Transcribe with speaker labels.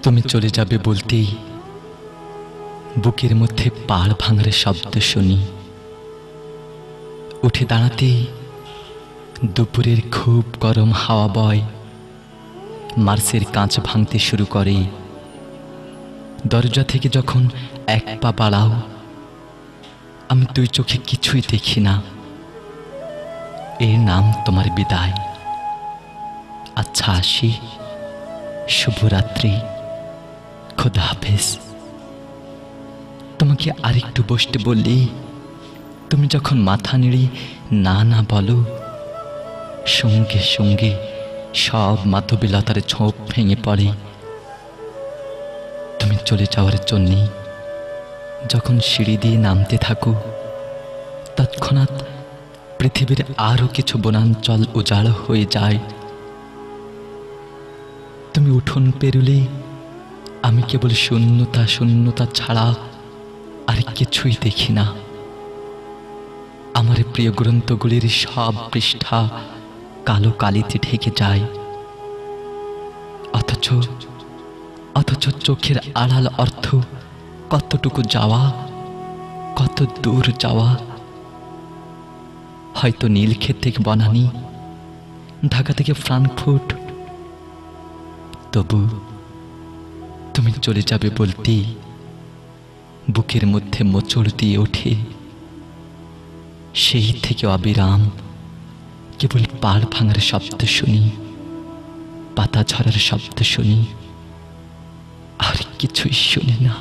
Speaker 1: তুমি চলে যাবে বলতেই বুকের মধ্যে পাড় ভাঙার শব্দ শুনি। উঠে দাঁড়াতেই দুপুরের খুব গরম হাওয়া বয়, মার্চের কাঁচ ভাঙতে শুরু করে। দরজা থেকে যখন এক পা বাড়াও, আমি দুই চোখে কিছুই দেখি না। এর নাম তোমার বিদায়। আচ্ছা আসি, শুভরাত্রি, খোদা হাফেজ। তোমাকে আরেকটু বসতে বললি তুমি যখন মাথা নেড়ে না না বলো, সঙ্গে সঙ্গে সব মাধবীলতার ছোপ ভেঙে পড়ে। তুমি চলে যাওয়ার জন্যে যখন সিঁড়ি দিয়ে নামতে থাকো, তৎক্ষণাৎ পৃথিবীর আরো কিছু বনাঞ্চল উজাড় হয়ে যায়। তুমি উঠোন পেরুলে আমি কেবল শূন্যতা শূন্যতা ছাড়া আর কিছুই দেখি না। আমার প্রিয় গ্রন্থগুলির সব পৃষ্ঠা কালো কালিতে ঢেকে যায়। অথচ চোখের আড়াল অর্থ কতটুকু যাওয়া, কত দূর যাওয়া। হয়তো নীলক্ষেত থেকে বনানী, ঢাকা থেকে ফ্রাঙ্কফুর্ট। তবু তুমি চলে যাবে বলতেই বুকের মধ্যে মোচড় দিয়ে ওঠে। সেই থেকে অবিরাম কেবল পাড় ভাঙার শব্দ শুনি, পাতা ঝরার শব্দ শুনি, আর কিছুই শুনি না।